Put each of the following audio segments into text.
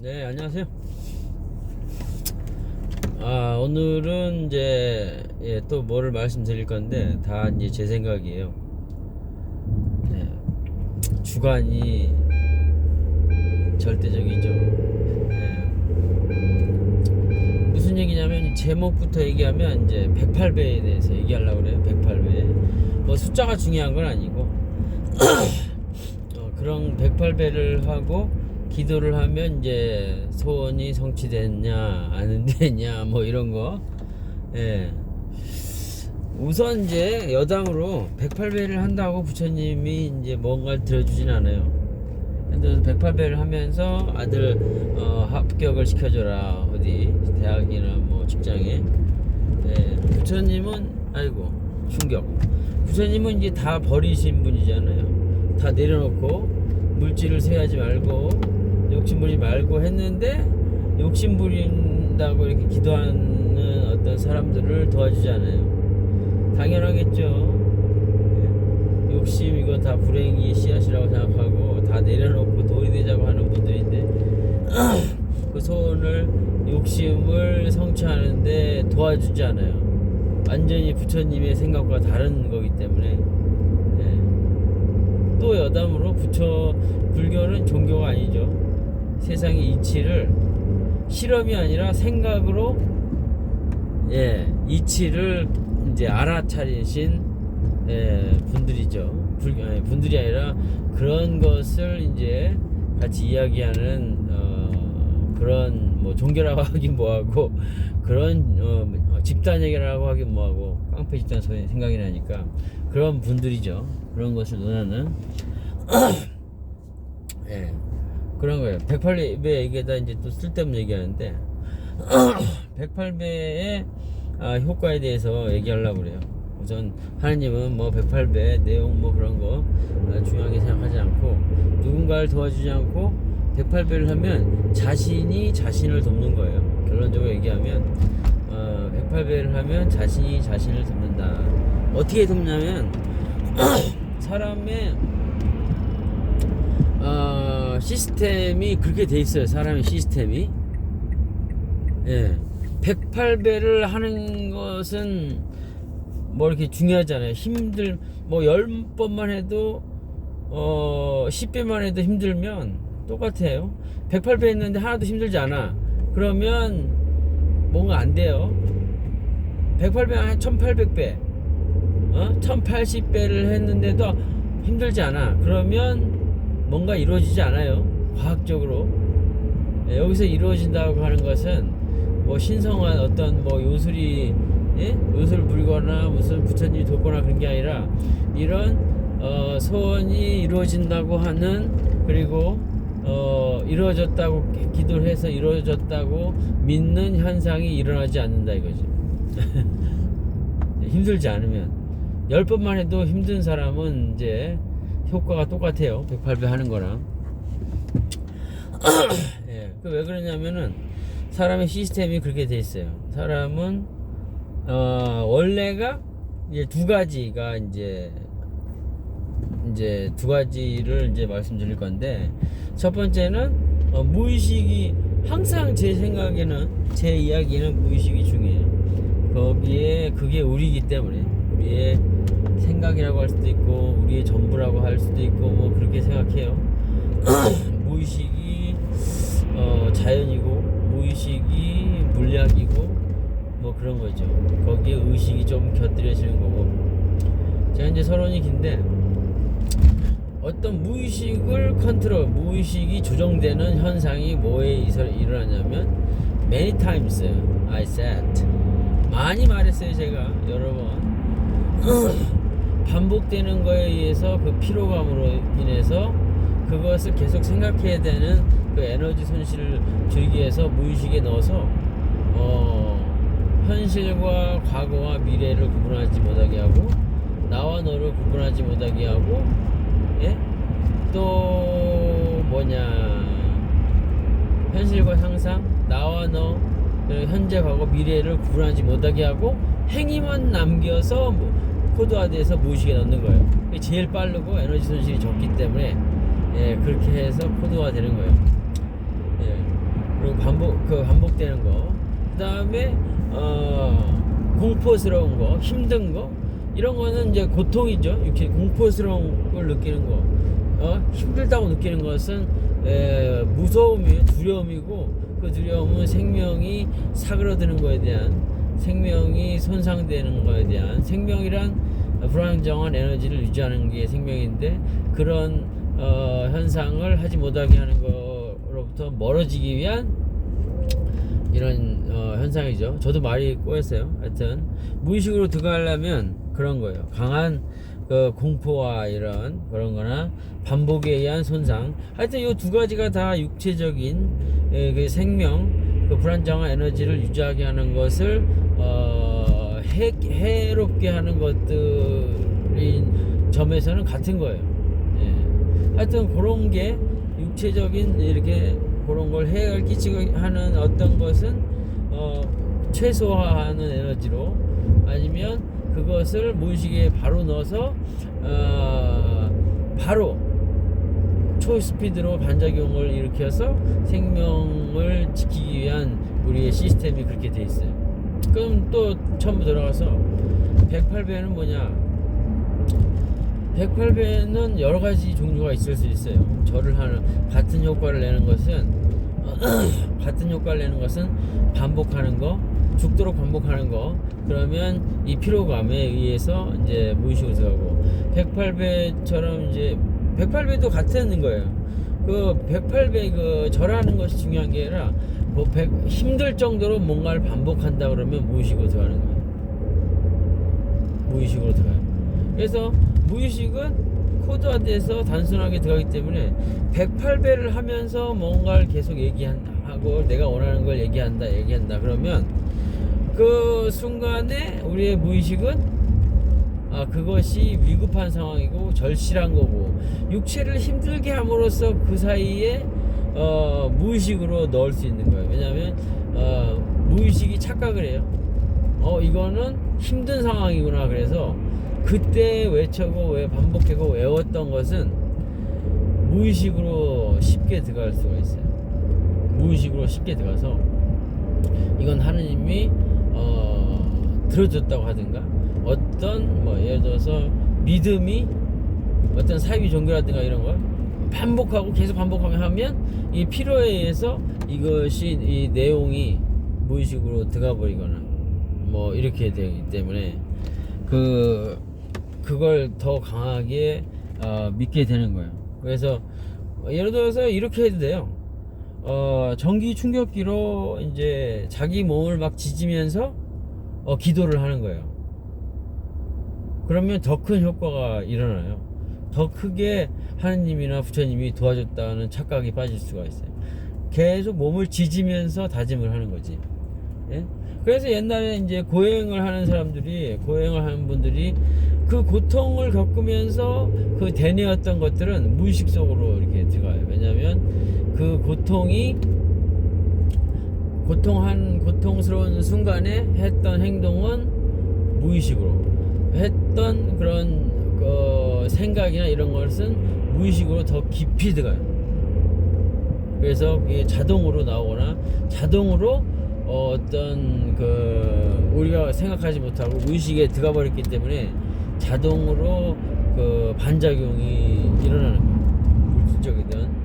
네, 안녕하세요. 오늘은 이제 또 뭐를 말씀드릴 건데 다 이제 제 생각이에요. 네, 주관이 절대적이죠. 네, 무슨 얘기냐면 제목부터 얘기하면 이제 108배에 대해서 얘기하려고 그래요. 108배. 뭐 숫자가 중요한 건 아니고 그런 108배를 하고 기도를 하면 이제 소원이 성취됐냐 안 됐냐 뭐 이런 거. 예. 우선 이제 여담으로 108배를 한다고 부처님이 이제 뭔가를 들어주진 않아요. 그래서 108배를 하면서 아들 합격을 시켜줘라, 어디 대학이나 뭐 직장에. 예. 부처님은 아이고 충격. 부처님은 이제 다 버리신 분이잖아요. 다 내려놓고 물질을 세하지 말고 욕심부리지 말고 했는데, 욕심부린다고 이렇게 기도하는 어떤 사람들을 도와주잖아요. 당연하겠죠. 욕심 이거 다 불행의 씨앗이라고 생각하고 다 내려놓고 돌이 되자고 하는 분들인데 그 소원을, 욕심을 성취하는데 도와주지 않아요. 완전히 부처님의 생각과 다른 거기 때문에. 또 여담으로 불교는 종교가 아니죠. 세상의 이치를 실험이 아니라 생각으로 이치를 이제 알아차리신 분들이죠. 분들이 아니라 그런 것을 이제 같이 이야기하는 그런 뭐 종교라고 하긴 뭐하고, 그런 집단 얘기라고 하긴 뭐하고, 깡패 집단 소리 생각이 나니까 그런 분들이죠. 그런 것을 논하는 그런 거예요. 108배 얘기에다 이제 또 쓸데없는 얘기하는데 108배의 효과에 대해서 얘기하려고 그래요. 우선 하느님은 뭐 108배 내용 뭐 그런 거 중요하게 생각하지 않고, 누군가를 도와주지 않고 108배를 하면 자신이 자신을 돕는 거예요. 결론적으로 얘기하면 108배를 하면 자신이 자신을 돕는다. 어떻게 돕냐면 사람의 시스템이 그렇게 돼 있어요. 사람의 시스템이. 108배를 하는 것은 뭐 이렇게 중요하잖아요. 뭐 10번만 해도 10배만 해도 힘들면 똑같아요. 108배 했는데 하나도 힘들지 않아. 그러면 뭔가 안 돼요. 108배 한 1800배 1080배를 했는데도 힘들지 않아. 그러면 뭔가 이루어지지 않아요. 과학적으로. 여기서 이루어진다고 하는 것은 뭐 신성한 어떤 뭐 요술이 요술을 부리거나 무슨 부처님이 돕거나 그런 게 아니라, 이런 소원이 이루어진다고 하는, 그리고 이루어졌다고 기도를 해서 이루어졌다고 믿는 현상이 일어나지 않는다 이거지. 힘들지 않으면 10번만 해도 힘든 사람은 이제 효과가 똑같아요. 108배 하는 거랑. 왜 그러냐면은 사람의 시스템이 그렇게 돼 있어요. 사람은 원래가 이제 두 가지가 이제 두 가지를 이제 말씀드릴 건데, 첫 번째는 무의식이, 항상 제 생각에는, 제 이야기는 무의식이 중요해요. 거기에 그게 우리이기 때문에, 우리의 생각이라고 할 수도 있고 우리의 전부라고 할 수도 있고 뭐 그렇게 생각해요. 무의식이 자연이고 무의식이 물리학이고 뭐 그런 거죠. 거기에 의식이 좀 곁들여지는 거고. 제가 이제 서론이 긴데, 어떤 무의식을 무의식이 조정되는 현상이 뭐에 일어나냐면, many times I said, 많이 말했어요 제가 여러 번. 반복되는 거에 의해서 그 피로감으로 인해서 그것을 계속 생각해야 되는 그 에너지 손실을 줄이기 위해서 무의식에 넣어서 현실과 과거와 미래를 구분하지 못하게 하고, 나와 너를 구분하지 못하게 하고, 또 현실과 상상, 나와 너, 현재 과거 미래를 구분하지 못하게 하고 행위만 남겨서 코드화돼서 무의식에 넣는 거예요. 제일 빠르고 에너지 손실이 적기 때문에 그렇게 해서 코드화 되는 거예요. 그리고 반복되는 거, 그 다음에 공포스러운 거, 힘든 거, 이런 거는 이제 고통이죠. 이렇게 공포스러운 걸 느끼는 거, 힘들다고 느끼는 것은 무서움이에요. 두려움이고, 그 두려움은 생명이 사그러드는 거에 대한, 생명이 손상되는 거에 대한, 생명이란 불안정한 에너지를 유지하는 게 생명인데, 그런 현상을 하지 못하게 하는 거로부터 멀어지기 위한 이런 현상이죠. 저도 말이 꼬였어요. 하여튼 무의식으로 들어가려면 그런 거예요. 강한 그 공포와 이런 그런 거나 반복에 의한 손상, 하여튼 이 두 가지가 다 육체적인 그 생명, 그 불안정한 에너지를 유지하게 하는 것을 해롭게 하는 것들인 점에서는 같은 거예요. 예. 하여튼 그런 게 육체적인 이렇게 그런 걸 해를 끼치고 하는 어떤 것은 최소화하는 에너지로, 아니면 그것을 무의식에 바로 넣어서 바로 초스피드로 반작용을 일으켜서 생명을 지키기 위한 우리의 시스템이 그렇게 돼 있어요. 그럼 또 처음부터 들어가서 108배는 뭐냐? 108배는 여러 가지 종류가 있을 수 있어요. 절을 하는 같은 효과를 내는 것은 같은 효과를 내는 것은 반복하는 거, 죽도록 반복하는 거. 그러면 이 피로감에 의해서 이제 무의식으로 들어가고, 108배처럼 이제 108배도 같은 거예요. 그 108배 그 절하는 것이 중요한 게 아니라 뭐 힘들 정도로 뭔가를 반복한다 그러면 무의식으로 들어가는 거예요. 무의식으로 들어가요. 그래서 무의식은 코드화돼서 단순하게 들어가기 때문에 108배를 하면서 뭔가를 계속 얘기하고 내가 원하는 걸 얘기한다 그러면 그 순간에 우리의 무의식은 그것이 위급한 상황이고 절실한 거고, 육체를 힘들게 함으로써 그 사이에 무의식으로 넣을 수 있는 거예요. 왜냐하면 무의식이 착각을 해요. 이거는 힘든 상황이구나. 그래서 그때 외쳐고 반복하고 외웠던 것은 무의식으로 쉽게 들어갈 수가 있어요. 무의식으로 쉽게 들어가서 이건 하느님이 들어줬다고 하든가, 어떤 뭐 예를 들어서 믿음이 어떤 사이비 종교라든가 이런 걸 반복하고 계속 반복하면 이 필요에 의해서 이것이 이 내용이 무의식으로 들어가 버리거나 뭐 이렇게 되기 때문에 그걸 더 강하게 믿게 되는 거예요. 그래서 예를 들어서 이렇게 해도 돼요. 전기 충격기로 이제 자기 몸을 막 지지면서 기도를 하는 거예요. 그러면 더 큰 효과가 일어나요. 더 크게 하느님이나 부처님이 도와줬다는 착각이 빠질 수가 있어요. 계속 몸을 지지면서 다짐을 하는 거지. 예? 그래서 옛날에 이제 고행을 하는 분들이 그 고통을 겪으면서 그 되뇌었던 것들은 무의식 속으로 이렇게 들어가요. 왜냐하면 그 고통스러운 순간에 했던 행동은 무의식으로 했던 그런 생각이나 이런 것은 무의식으로 더 깊이 들어가요. 그래서 이게 자동으로 나오거나 자동으로 어떤 우리가 생각하지 못하고 무의식에 들어가 버렸기 때문에 자동으로 반작용이 일어나는 거예요. 물질적이든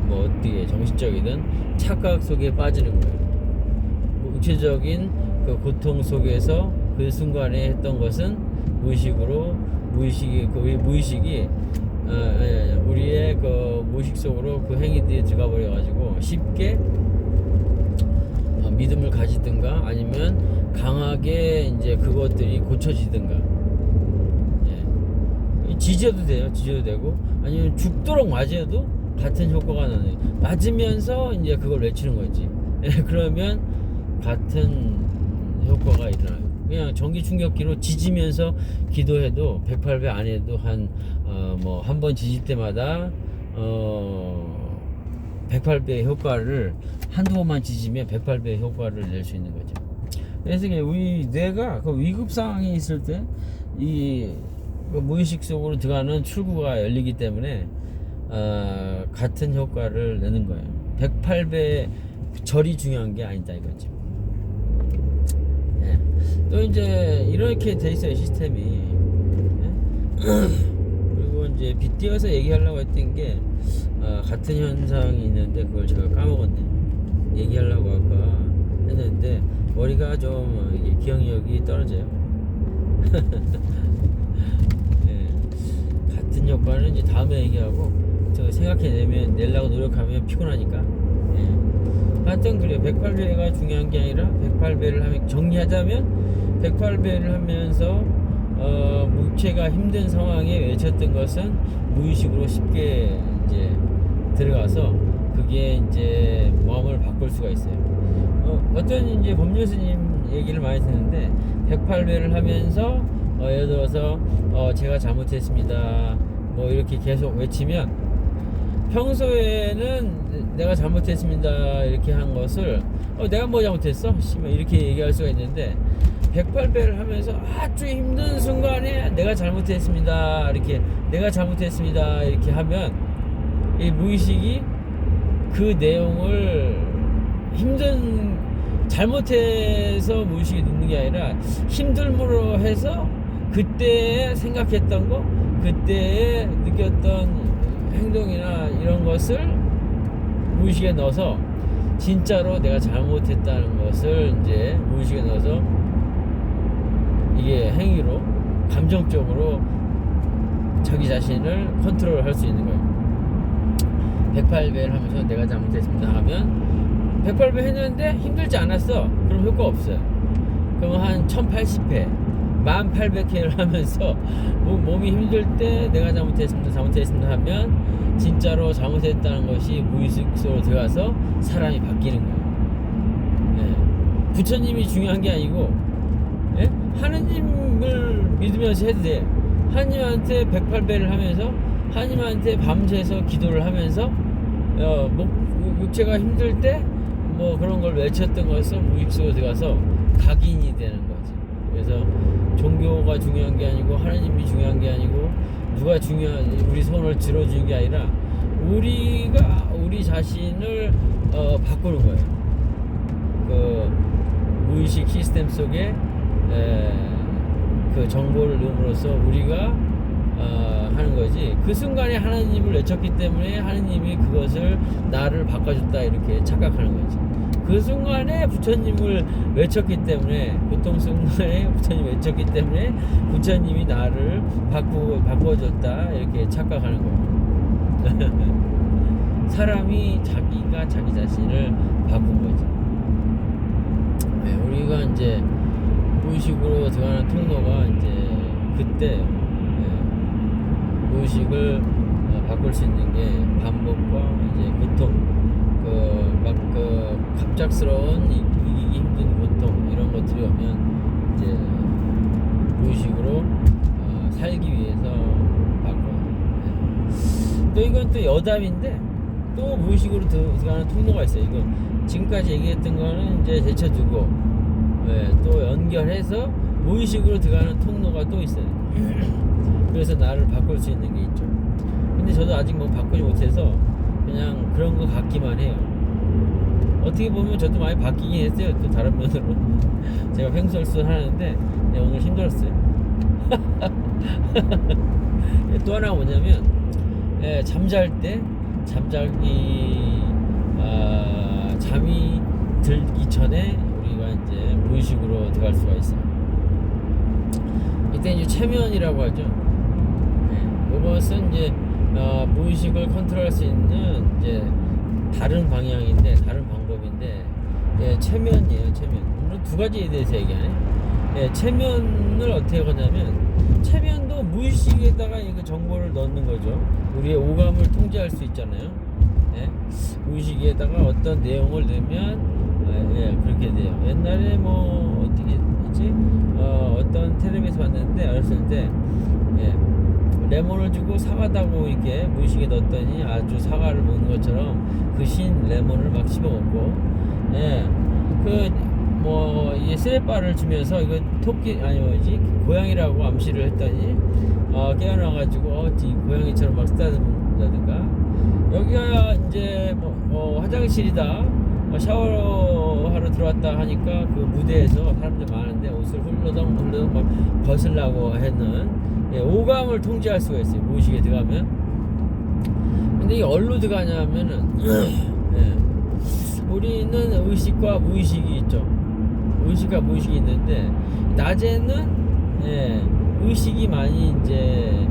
뭐 어떻게 정신적이든 착각 속에 빠지는 거예요. 육체적인 고통 속에서 그 순간에 했던 것은 무의식이 우리의 무의식 속으로 그 행위들이 들어가 버려 가지고 쉽게 믿음을 가지든가 아니면 강하게 이제 그것들이 고쳐지든가, 지져도 되고 아니면 죽도록 맞아도 같은 효과가 나네. 맞으면서 이제 그걸 외치는 거지. 그러면 같은 효과가 일어나요. 그냥 전기 충격기로 지지면서 기도해도 108배 안 해도 한 번 지질 때마다 108배의 효과를 한두 번만 지지면 108배의 효과를 낼 수 있는 거죠. 그래서 우리 뇌가 그 위급 상황이 있을 때 이 무의식 속으로 들어가는 출구가 열리기 때문에 같은 효과를 내는 거예요. 108배 절이 중요한 게 아니다 이거지. 예. 또 이제 이렇게 돼 있어요 시스템이. 예? 그리고 이제 빗대어서 얘기하려고 했던 게 같은 현상이 있는데 그걸 제가 까먹었네요. 얘기하려고 아까 했는데 머리가 좀 이게 기억력이 떨어져요. 예. 같은 효과는 이제 다음에 얘기하고 저 생각해내면 내려고 노력하면 피곤하니까. 예. 하여튼 그래요. 108배가 중요한 게 아니라 108배를 하면 정리하자면 108배를 하면서 무체가 힘든 상황에 외쳤던 것은 무의식으로 쉽게 이제 들어가서 그게 이제 마음을 바꿀 수가 있어요. 어떤 이제 법률 스님 얘기를 많이 듣는데 108배를 하면서 예를 들어서 제가 잘못했습니다 뭐 이렇게 계속 외치면 평소에는 내가 잘못했습니다 이렇게 한 것을 내가 뭐 잘못했어? 이렇게 얘기할 수가 있는데 108배를 하면서 아주 힘든 순간에 내가 잘못했습니다 이렇게 내가 잘못했습니다 이렇게 하면 이 무의식이 그 내용을 힘든 잘못해서 무의식이 넣는 게 아니라 힘들므로 해서 그때 생각했던 거 그때 느꼈던 행동이나 이런 것을 무의식에 넣어서 진짜로 내가 잘못했다는 것을 이제 무의식에 넣어서 이게 행위로 감정적으로 자기 자신을 컨트롤할 수 있는 거예요. 108배를 하면서 내가 잘못했습니다 하면 108배 했는데 힘들지 않았어. 그럼 효과 없어요. 그럼 한 1080회 1800회를 하면서 몸이 힘들 때 내가 잘못했습니다 하면 진짜로 잘못했다는 것이 무의식 속으로 들어가서 사람이 바뀌는 거예요. 예. 부처님이 중요한 게 아니고 예? 하느님을 믿으면서 해도 돼. 하느님한테 108배를 하면서 하느님한테 밤새서 기도를 하면서 육체가 힘들 때 뭐 그런 걸 외쳤던 것은 무의식 속으로 들어가서 각인이 되는 거지. 그래서 종교가 중요한 게 아니고 하느님이 중요한 게 아니고 누가 중요한 우리 손을 들어주는 게 아니라 우리가 우리 자신을 바꾸는 거예요. 그 무의식 시스템 속에 그 정보를 넣음으로써 우리가 하는 거지. 그 순간에 하나님을 외쳤기 때문에 하나님이 그것을 나를 바꿔줬다 이렇게 착각하는 거지. 그 순간에 부처님을 외쳤기 때문에 고통 순간에 부처님 외쳤기 때문에 부처님이 나를 바꿔줬다 이렇게 착각하는 거예요. 사람이 자기가 자기 자신을 바꾼 거지. 네, 우리가 이제 무의식으로 들어가는 통로가 이제 그때 무의식을 바꿀 수 있는 게 반복과 이제 고통, 갑작스러운 이기기 힘든 고통 이런 것들이 오면 이제 무의식으로 살기 위해서 바꿔요. 또 이건 또 여담인데 또 무의식으로 들어가는 통로가 있어요. 이거 지금까지 얘기했던 거는 이제 제쳐두고 또 연결해서 무의식으로 들어가는 통로가 또 있어요. 그래서 나를 바꿀 수 있는 게 있죠. 근데 저도 아직 뭐 바꾸지 못해서 그냥 그런 거 같기만 해요. 어떻게 보면 저도 많이 바뀌긴 했어요. 또 다른 면으로 제가 횡설수 하는데 오늘 힘들었어요. 또 하나가 뭐냐면 잠잘 때 잠이 들기 전에 우리가 이제 무의식으로 들어갈 수가 있어요. 이때 이제 최면이라고 하죠. 이것은 이제 무의식을 컨트롤할 수 있는 이제 다른 방향인데 다른 방법인데 최면이에요. 최면. 물론 두 가지에 대해서 얘기하네. 최면을 어떻게 하냐면 최면도 무의식에다가 그 정보를 넣는 거죠. 우리의 오감을 통제할 수 있잖아요. 무의식에다가 어떤 내용을 넣으면 그렇게 돼요. 옛날에 뭐 어떻게 했지? 어떤 텔레비에서 봤는데 어렸을 때 레몬을 주고 사과다고 이렇게 무의식에 넣었더니 아주 사과를 먹는 것처럼 그 신 레몬을 막 씹어 먹고 이게 쓰레빠를 주면서 이거 토끼 아니 뭐지 고양이라고 암시를 했더니 깨어나가지고 고양이처럼 막 쓰다듬는다든가 여기가 이제 화장실 화장실이다. 샤워하러 들어왔다 하니까 그 무대에서 사람들 많은데 옷을 훌러덩 막 벗으려고 했는 오감을 통제할 수가 있어요. 무의식에 들어가면. 근데 이게 어디로 들어가냐면은 우리는 의식과 무의식이 있죠. 의식과 무의식이 있는데 낮에는 의식이 많이 이제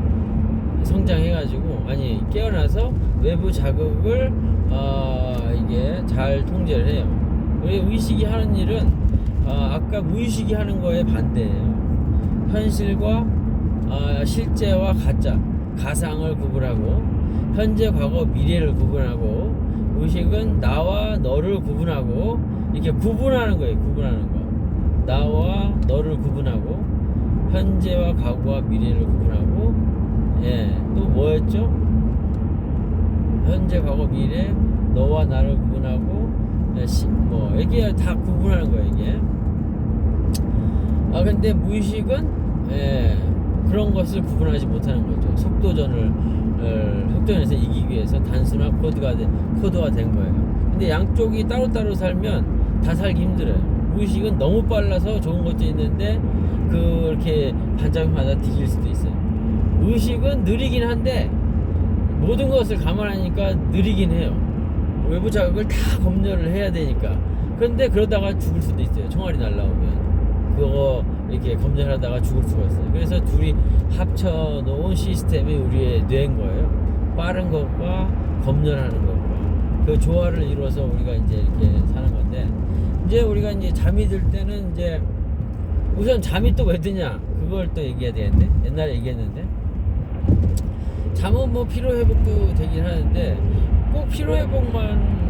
성장해가지고 깨어나서 외부 자극을 이게 잘 통제를 해요. 우리 의식이 하는 일은 아까 무의식이 하는 거에 반대예요. 현실과 실제와 가상을 구분하고 현재, 과거, 미래를 구분하고 의식은 나와 너를 구분하고 이렇게 구분하는 거예요. 구분하는 거. 나와 너를 구분하고 현재와 과거와 미래를 구분하고 또 뭐였죠? 현재, 과거, 미래, 너와 나를 구분하고 이게 다 구분하는 거예요. 이게. 근데 무의식은 그런 것을 구분하지 못하는 거죠. 속도전에서 이기기 위해서 단순한 코드가 된 거예요. 근데 양쪽이 따로따로 살면 다 살기 힘들어요. 무의식은 너무 빨라서 좋은 것도 있는데 그렇게 반짝이마다 뒤질 수도 있어요. 의식은 느리긴 한데 모든 것을 감안하니까 느리긴 해요. 외부 자극을 다 검열을 해야 되니까. 그런데 그러다가 죽을 수도 있어요. 총알이 날라오면 그거 이렇게 검열하다가 죽을 수가 있어요. 그래서 둘이 합쳐놓은 시스템이 우리의 뇌인 거예요. 빠른 것과 검열하는 것과 그 조화를 이루어서 우리가 이제 이렇게 사는 건데, 이제 우리가 이제 잠이 들 때는 이제 우선 잠이 또 왜 드냐 그걸 또 얘기해야 되는데, 옛날에 얘기했는데 잠은 피로 회복도 되긴 하는데 꼭 피로 회복만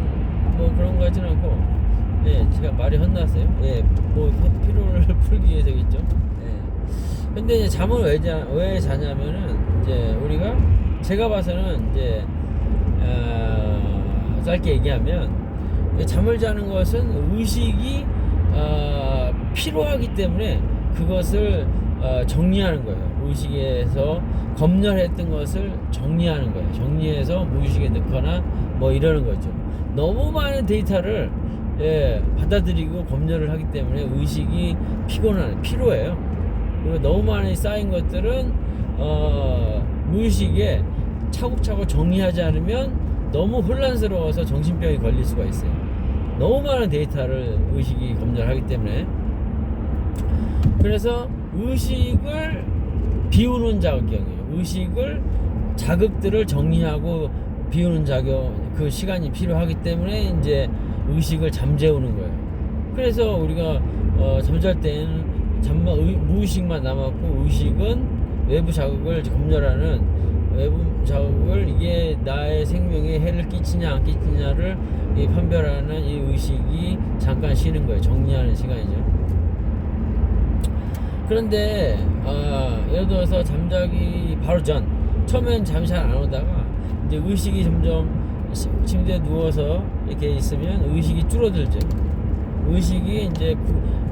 그런 거 같지는 않고, 제가 말이 헛났어요. 피로를 풀기 위해서 겠죠. 근데 이제 잠을 왜 자냐면은 이제 우리가 제가 봐서는 이제 짧게 얘기하면 잠을 자는 것은 의식이 필요하기 때문에 그것을 정리하는 거예요. 의식에서 검열했던 것을 정리하는 거예요. 정리해서 무의식에 넣거나 이러는 거죠. 너무 많은 데이터를 받아들이고 검열을 하기 때문에 의식이 피로해요. 그리고 너무 많이 쌓인 것들은 무의식에 차곡차곡 정리하지 않으면 너무 혼란스러워서 정신병이 걸릴 수가 있어요. 너무 많은 데이터를 의식이 검열하기 때문에. 그래서 의식을 비우는 작용이에요. 의식을 자극들을 정리하고 비우는 작용, 그 시간이 필요하기 때문에 이제 의식을 잠재우는 거예요. 그래서 우리가 잠잘 때는 무의식만 남았고, 의식은 외부 자극을 검열하는 외부 자극을 이게 나의 생명에 해를 끼치냐 안 끼치냐를 판별하는 이 의식이 잠깐 쉬는 거예요. 정리하는 시간이죠. 그런데 예를 들어서 잠자기 바로 전, 처음엔 잠이 잘 안 오다가 이제 의식이 점점 침대에 누워서 이렇게 있으면 의식이 줄어들죠. 의식이 이제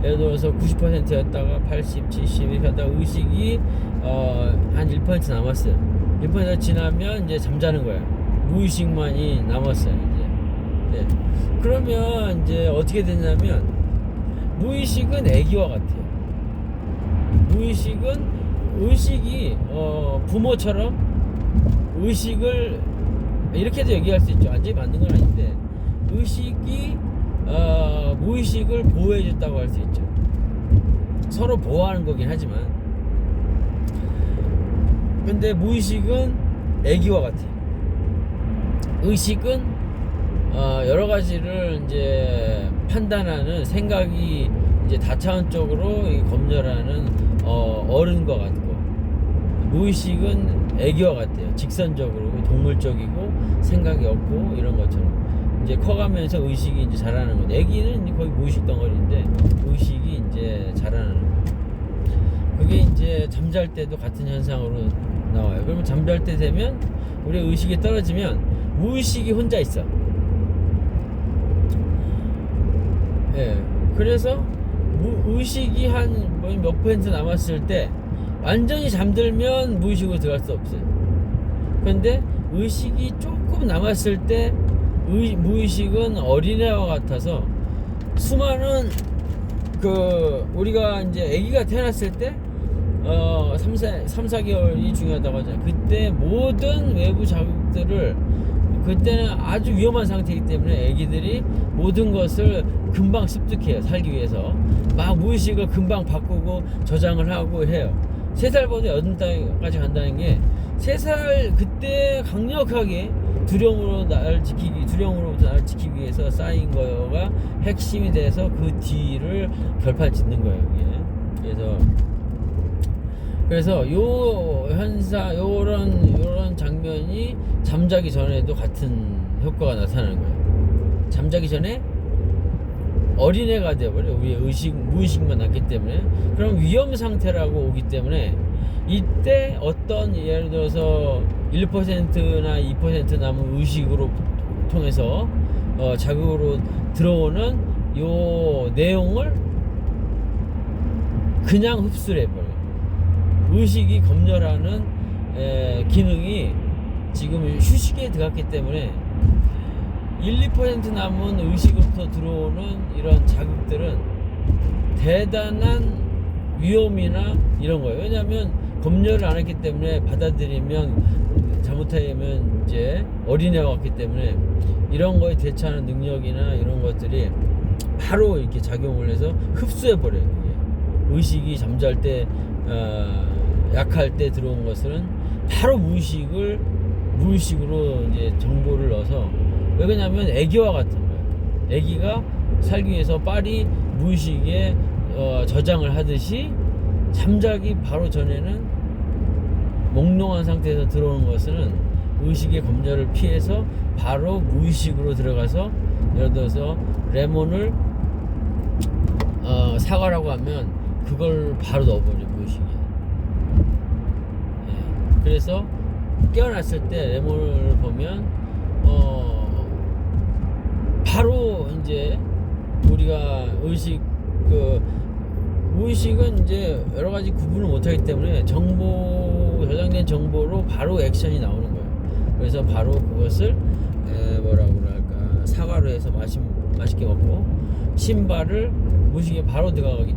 예를 들어서 90%였다가 80, 70 이렇게 하다가 의식이 한 1% 남았어요. 1% 지나면 이제 잠자는 거예요. 무의식만이 남았어요. 이제. 그러면 이제 어떻게 되냐면 무의식은 애기와 같아요. 무의식은 의식이 부모처럼 의식을 이렇게도 얘기할 수 있죠. 완전히 맞는 건 아닌데 의식이 무의식을 보호해줬다고 할 수 있죠. 서로 보호하는 거긴 하지만, 근데 무의식은 애기와 같아요. 의식은 여러 가지를 이제 판단하는 생각이 이제 다차원적으로 검열하는 어른과 같고, 무의식은 애기와 같아요. 직선적으로 동물적이고 생각이 없고 이런 것처럼 이제 커가면서 의식이 이제 자라는 거죠. 애기는 거의 무의식 덩어리인데 의식이 이제 자라는 거예요. 그게 이제 잠잘 때도 같은 현상으로 나와요. 그러면 잠잘 때 되면 우리 의식이 떨어지면 무의식이 혼자 있어. 그래서 의식이 한 몇 퍼센트 남았을 때 완전히 잠들면 무의식으로 들어갈 수 없어요. 그런데 의식이 조금 남았을 때 무의식은 어린애와 같아서 수많은 우리가 이제 아기가 태어났을 때 3, 4개월이 중요하다고 하잖아요. 그때 모든 외부 자극들을 그때는 아주 위험한 상태이기 때문에 아기들이 모든 것을 금방 습득해요. 살기 위해서 막 무의식을 금방 바꾸고 저장을 하고 해요. 3살부터 8살까지 간다는 게 3살 그때 강력하게 두려움으로부터 나를 지키기 위해서 쌓인 거가 핵심이 돼서 그 뒤를 결판 짓는 거예요. 이게. 그래서 요 현상 요런 장면이 잠자기 전에도 같은 효과가 나타나는 거예요. 잠자기 전에 어린애가 되어버려. 우리의 무의식만 남기 때문에. 그럼 위험 상태라고 오기 때문에 이때 어떤 예를 들어서 1%나 2% 남은 의식으로 통해서 자극으로 들어오는 요 내용을 그냥 흡수를 해버려요. 의식이 검열하는 기능이 지금 휴식에 들어갔기 때문에 1~2% 남은 의식으로부터 들어오는 이런 자극들은 대단한 위험이나 이런 거예요. 왜냐하면 검열을 안 했기 때문에 받아들이면 잘못하면 이제 어린애와 같기 때문에 이런 거에 대처하는 능력이나 이런 것들이 바로 이렇게 작용을 해서 흡수해 버려요. 의식이 잠잘 때 약할 때 들어온 것은 바로 무의식으로 이제 정보를 넣어서, 왜 그러냐면 애기와 같은 거예요. 애기가 살기 위해서 빨리 무의식에 저장을 하듯이 잠자기 바로 전에는 몽롱한 상태에서 들어오는 것은 의식의 검열을 피해서 바로 무의식으로 들어가서, 예를 들어서 레몬을 사과라고 하면 그걸 바로 넣어버려 무의식에. 그래서 깨어났을 때 레몬을 보면 바로 이제 우리가 무의식은 이제 여러 가지 구분을 못하기 때문에 저장된 정보로 바로 액션이 나오는 거예요. 그래서 바로 그것을 뭐라고 그럴까, 사과로 해서 맛있게 먹고, 신발을 무의식에 바로 들어갔기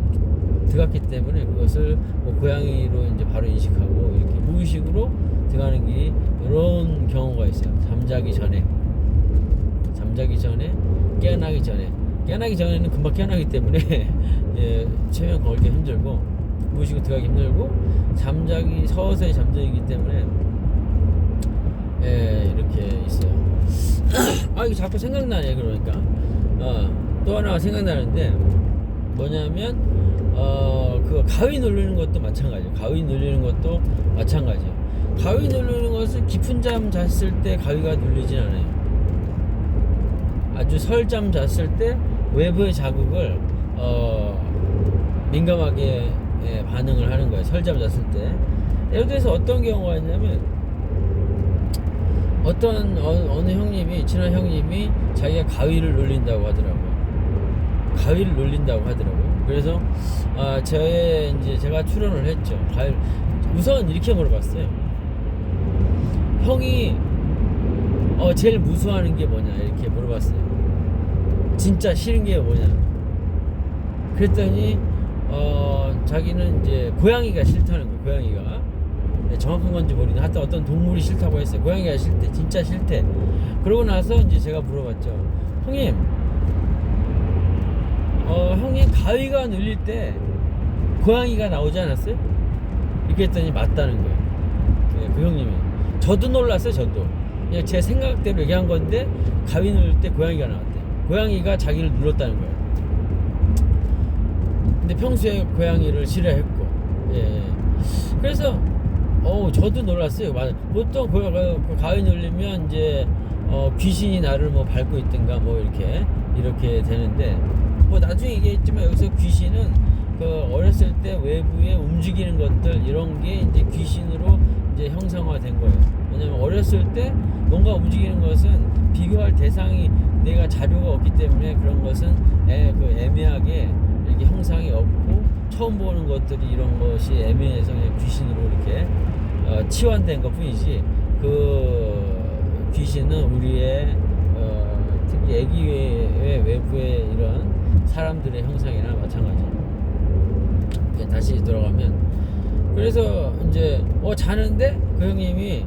때문에 그것을 뭐 고양이로 이제 바로 인식하고, 이렇게 무의식으로 들어가는 게 이런 경우가 있어요. 잠자기 전에 깨어나기 전에는 금방 깨어나기 때문에 체면 걸기 힘들고 무의식으로 들어가기 힘들고, 서서히 잠자기 때문에 이렇게 있어요. 이거 자꾸 생각나네. 그러니까 또 하나가 생각나는데 뭐냐면 그 가위 누르는 것도 마찬가지예요. 가위 누르는 것은 깊은 잠 잤을 때 가위가 눌리진 않아요. 아주 설잠 잤을 때 외부의 자극을 민감하게 반응을 하는 거예요. 설잠 잤을 때. 예를 들어서 어떤 경우가 있냐면, 어느 형님이, 친한 형님이 자기가 가위를 눌린다고 하더라고요. 그래서 제가 출연을 했죠. 우선 이렇게 물어봤어요. 형이 제일 무서워하는 게 뭐냐, 이렇게 물어봤어요. 진짜 싫은 게 뭐냐. 그랬더니 자기는 이제 고양이가 싫다는 거예요. 고양이가 정확한 건지 모르겠는데 하여튼 어떤 동물이 싫다고 했어요. 고양이가 싫대, 진짜 싫대. 그러고 나서 이제 제가 물어봤죠. 형님, 형님 가위가 눌릴 때 고양이가 나오지 않았어요? 이렇게 했더니 맞다는 거예요. 그 형님이. 저도 놀랐어요. 저도 그냥 제 생각대로 얘기한 건데, 가위 누를 때 고양이가 나왔대. 고양이가 자기를 눌렀다는 거예요. 근데 평소에 고양이를 싫어했고, 그래서 저도 놀랐어요. 보통 가위 눌리면 이제 귀신이 나를 뭐 밟고 있든가 뭐 이렇게 되는데, 뭐 나중에 얘기했지만 여기서 귀신은 어렸을 때 외부에 움직이는 것들, 이런 게 이제 귀신으로 이제 형상화된 거예요. 왜냐면 어렸을 때 뭔가 움직이는 것은 비교할 대상이, 내가 자료가 없기 때문에 그런 것은 애매하게 이렇게 형상이 없고, 처음 보는 것들이 이런 것이 애매해서 그냥 귀신으로 이렇게 치환된 것 뿐이지, 그 귀신은 우리의 애기의 외부의 이런 사람들의 형상이나 마찬가지예요. 다시 돌아가면, 그래서 이제 자는데 그 형님이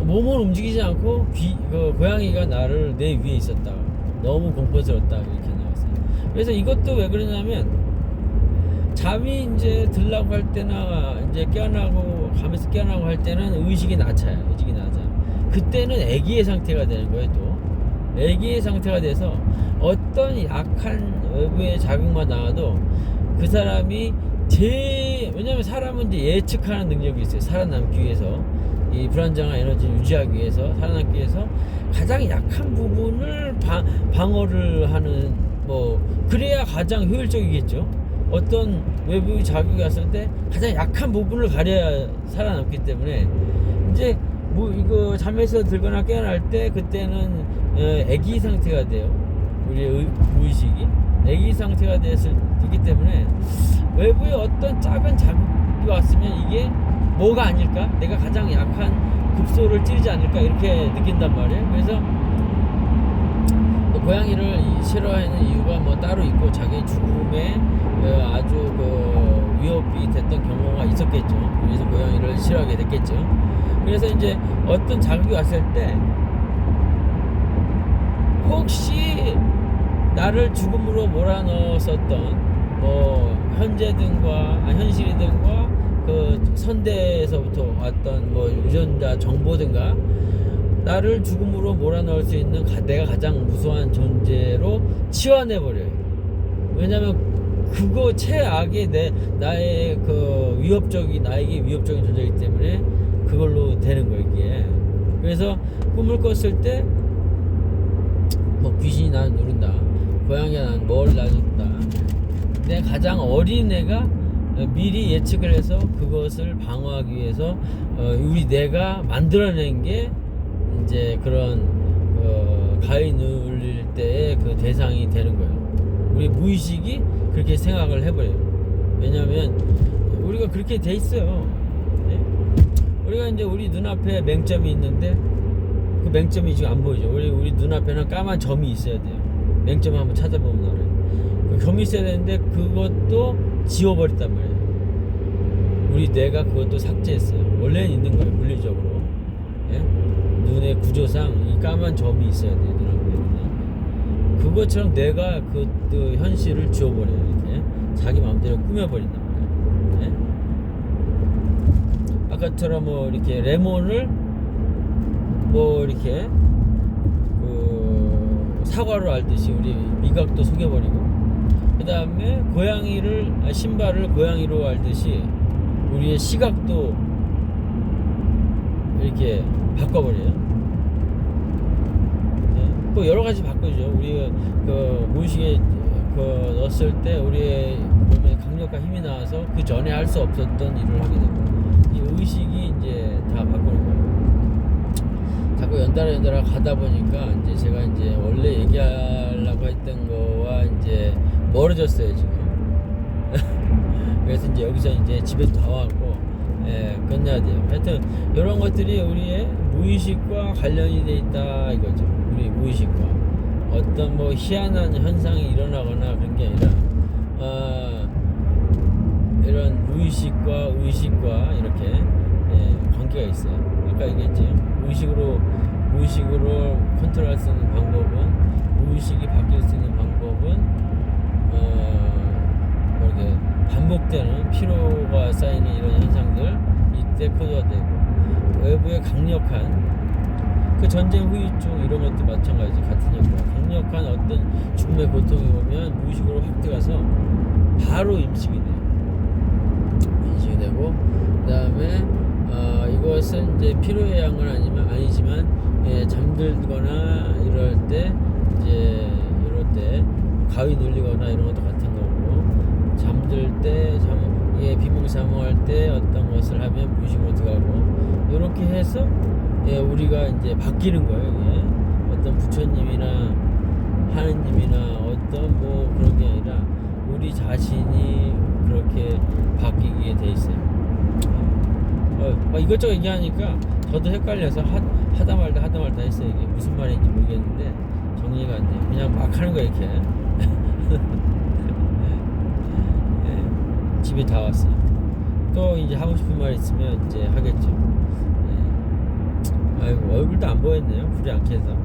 몸을 움직이지 않고 그 고양이가 내 위에 있었다. 너무 공포스럽다 이렇게 나왔어요. 그래서 이것도 왜 그러냐면, 잠이 이제 들라고 할 때나 이제 깨어나고 가면서 깨어나고 할 때는 의식이 낮아요. 그때는 애기의 상태가 되는 거예요. 또 애기의 상태가 돼서 어떤 약한 외부의 자극만 나와도 그 사람이 왜냐면 사람은 이제 예측하는 능력이 있어요. 살아남기 위해서, 이 불안정한 에너지를 유지하기 위해서, 살아남기 위해서 가장 약한 부분을 방어를 하는, 그래야 가장 효율적이겠죠. 어떤 외부 자극이 왔을 때 가장 약한 부분을 가려야 살아남기 때문에, 이제 이거 잠에서 들거나 깨어날 때 그때는 애기 상태가 돼요. 우리의 무의식이 애기 상태가 되기 때문에 외부에 어떤 작은 자극이 왔으면 이게 뭐가 아닐까, 내가 가장 약한 급소를 찌르지 않을까 이렇게 느낀단 말이에요. 그래서 고양이를 싫어하는 이유가 따로 있고, 자기 죽음에 아주 위협이 됐던 경우가 있었겠죠. 그래서 고양이를 싫어하게 됐겠죠. 그래서 이제 어떤 자극이 왔을 때 혹시 나를 죽음으로 몰아넣었었던 현실이든가 그 선대에서부터 왔던 유전자 정보든가 나를 죽음으로 몰아넣을 수 있는 내가 가장 무서운 존재로 치환해버려요. 왜냐면 그거 최악의 나에게 위협적인 존재이기 때문에 그걸로 되는 거예요, 이게. 그래서 꿈을 꿨을 때 귀신이 나를 누른다, 고양이가 나를 누른다. 내 가장 어린 애가 미리 예측을 해서 그것을 방어하기 위해서 우리 뇌가 만들어낸 게 이제 그런 가위 눌릴 때의 그 대상이 되는 거예요. 우리 무의식이 그렇게 생각을 해버려요. 왜냐하면 우리가 그렇게 돼 있어요. 네? 우리가 이제 우리 눈앞에 맹점이 있는데 그 맹점이 지금 안 보이죠. 우리 눈앞에는 까만 점이 있어야 돼요. 맹점 한번 찾아보면 알아요. 그 점이 있어야 되는데 그것도 지워버렸단 말이에요. 우리 뇌가 그것도 삭제했어요. 원래는 있는 거예요, 물리적으로. 예? 눈의 구조상 이 까만 점이 있어야 돼요, 눈앞에. 그것처럼 뇌가 그 현실을 지워버려요. 이렇게 자기 마음대로 꾸며버린단 말이에요. 예? 아까처럼 이렇게 레몬을 이렇게 사과로 알듯이 우리 미각도 속여버리고, 그 다음에 신발을 고양이로 알듯이 우리의 시각도 이렇게 바꿔버려요. 네? 또 여러 가지 바꾸죠. 우리 무의식에 넣었을 때 우리의 몸에 강력한 힘이 나와서 그 전에 할 수 없었던 일을 하게 되고, 이 의식이 이제 다 바꾸는 거예요. 자꾸 연달아 가다 보니까 이제 제가 이제 원래 얘기하려고 했던 거와 이제 멀어졌어요, 지금. 그래서 이제 여기서 이제 집에 다 왔고, 끝내야 돼요. 하여튼 이런 것들이 우리의 무의식과 관련이 돼 있다 이거죠. 우리 무의식과 어떤 희한한 현상이 일어나거나 그런 게 아니라 이런 무의식과 의식과 이렇게 관계가 있어요. 아까 얘기했죠. 무의식으로 컨트롤할 수 있는 방법은, 무의식이 바뀔 수 있는 방법은 이렇게 반복되는 피로가 쌓이는 이런 현상들, 이때 코드가 되고, 외부의 강력한 그 전쟁 후유증 이런 것도 마찬가지, 같은 역할. 강력한 어떤 죽음의 고통이 오면 무의식으로 확 들어가서 바로 인식이 되고, 그 다음에 이것은 이제 피로의 양은 아니지만 잠들거나 이럴 때 가위 눌리거나 이런 것도 같은 거고, 잠들 때 비몽사몽할 때 어떤 것을 하면 무의식으로 들어가고, 이렇게 해서 우리가 이제 바뀌는 거예요. 이게 어떤 부처님이나 하느님이나 어떤 그런 게 아니라 우리 자신이 그렇게 바뀌게 돼 있어요. 이것저것 얘기하니까 저도 헷갈려서 하다 말다 했어요. 이게 무슨 말인지 모르겠는데 정리가 안 돼요. 그냥 막 하는 거야 이렇게. 예, 집에 다 왔어요. 또 이제 하고 싶은 말 있으면 이제 하겠죠. 예. 아이고 얼굴도 안 보였네요. 불이 안 켜서.